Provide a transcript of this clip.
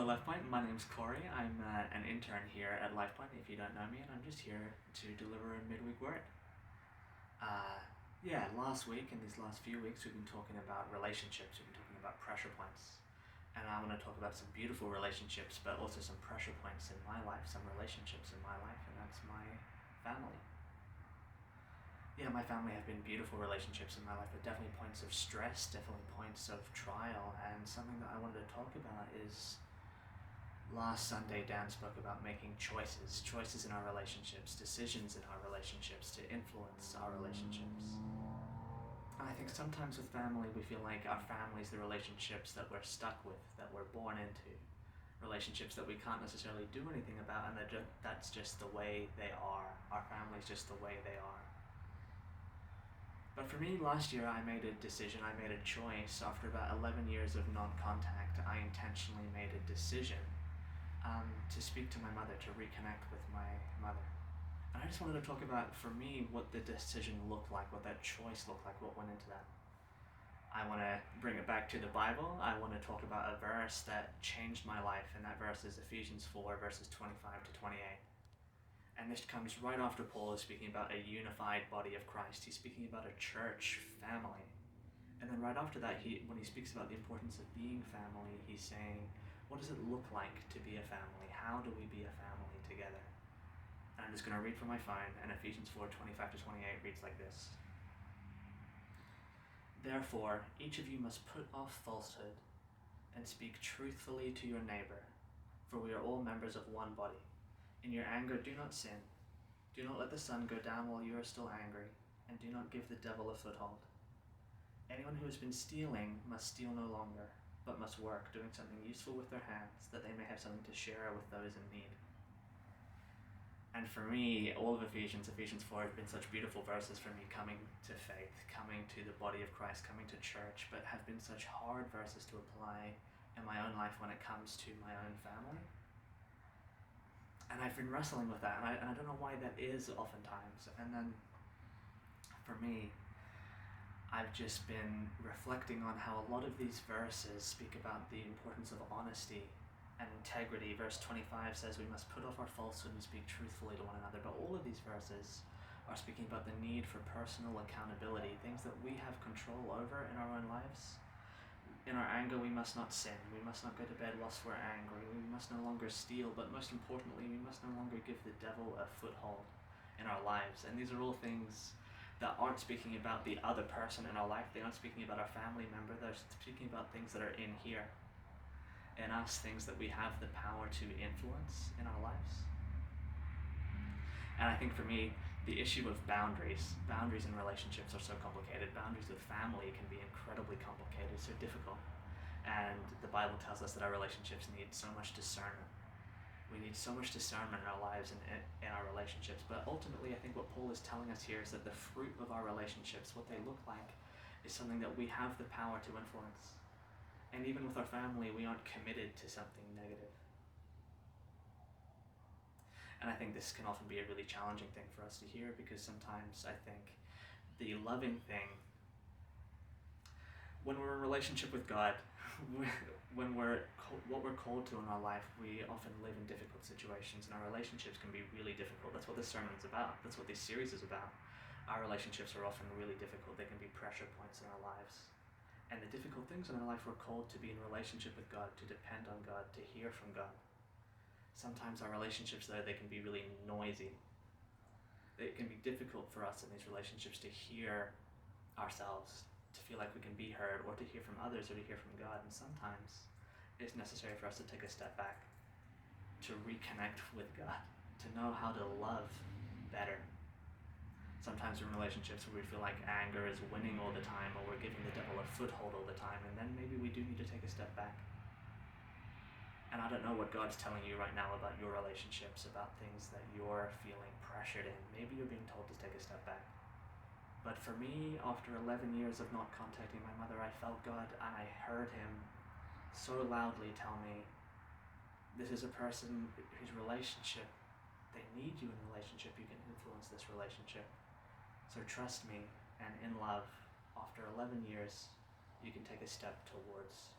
Hello, LifePoint. My name's Corey. I'm an intern here at LifePoint, if you don't know me, and I'm just here to deliver a midweek word. Last week and these last few weeks, we've been talking about relationships. We've been talking about pressure points. And I want to talk about some beautiful relationships, but also some pressure points in my life, some relationships in my life, and that's my family. Yeah, my family have been beautiful relationships in my life, but definitely points of stress, definitely points of trial, and something that I wanted to talk about is last Sunday, Dan spoke about making choices in our relationships, decisions in our relationships to influence our relationships. And I think sometimes with family, we feel like our family is the relationships that we're stuck with, that we're born into, relationships that we can't necessarily do anything about, and that's just the way they are. Our family's just the way they are. But for me, last year, I made a decision, I made a choice. After about 11 years of non-contact, I intentionally made a decision to speak to my mother, to reconnect with my mother. And I just wanted to talk about, for me, what the decision looked like, what that choice looked like, what went into that. I want to bring it back to the Bible. I want to talk about a verse that changed my life, and that verse is Ephesians 4, verses 25 to 28. And this comes right after Paul is speaking about a unified body of Christ. He's speaking about a church family. And then right after that, when he speaks about the importance of being family, he's saying, what does it look like to be a family? How do we be a family together? And I'm just going to read from my phone, and Ephesians 4, 25 to 28 reads like this. Therefore, each of you must put off falsehood and speak truthfully to your neighbor, for we are all members of one body. In your anger, do not sin. Do not let the sun go down while you are still angry, and do not give the devil a foothold. Anyone who has been stealing must steal no longer, but must work, doing something useful with their hands, that they may have something to share with those in need. And for me, all of Ephesians 4 have been such beautiful verses for me, coming to faith, coming to the body of Christ, coming to church, but have been such hard verses to apply in my own life when it comes to my own family. And I've been wrestling with that, and I don't know why that is oftentimes. And then, for me, I've just been reflecting on how a lot of these verses speak about the importance of honesty and integrity. Verse 25 says we must put off our falsehood and speak truthfully to one another. But all of these verses are speaking about the need for personal accountability, things that we have control over in our own lives. In our anger, we must not sin. We must not go to bed whilst we're angry. We must no longer steal. But most importantly, we must no longer give the devil a foothold in our lives. And these are all things that aren't speaking about the other person in our life. They aren't speaking about our family member. They're speaking about things that are in here, in us, things that we have the power to influence in our lives. And I think for me, the issue of boundaries in relationships are so complicated. Boundaries with family can be incredibly complicated, so difficult. And the Bible tells us that our relationships need so much discernment. We need so much discernment in our lives and in our relationships. But ultimately, I think what Paul is telling us here is that the fruit of our relationships, what they look like, is something that we have the power to influence. And even with our family, we aren't committed to something negative. And I think this can often be a really challenging thing for us to hear, because sometimes I think the loving thing, when we're in a relationship with God, what we're called to in our life, we often live in difficult situations, and our relationships can be really difficult. That's what this sermon is about. That's what this series is about. Our relationships are often really difficult. They can be pressure points in our lives. And the difficult things in our life, we're called to be in relationship with God, to depend on God, to hear from God. Sometimes our relationships, though, they can be really noisy. It can be difficult for us in these relationships to hear ourselves, to feel like we can be heard, or to hear from others, or to hear from God. And sometimes it's necessary for us to take a step back, to reconnect with God, to know how to love better. Sometimes we're in relationships where we feel like anger is winning all the time, or we're giving the devil a foothold all the time, and then maybe we do need to take a step back. And I don't know what God's telling you right now about your relationships, about things that you're feeling pressured in. Maybe you're being told to take a step back. But for me, after 11 years of not contacting my mother, I felt God, and I heard him so loudly tell me, this is a person whose relationship, they need you in a relationship, you can influence this relationship. So trust me, and in love, after 11 years, you can take a step towards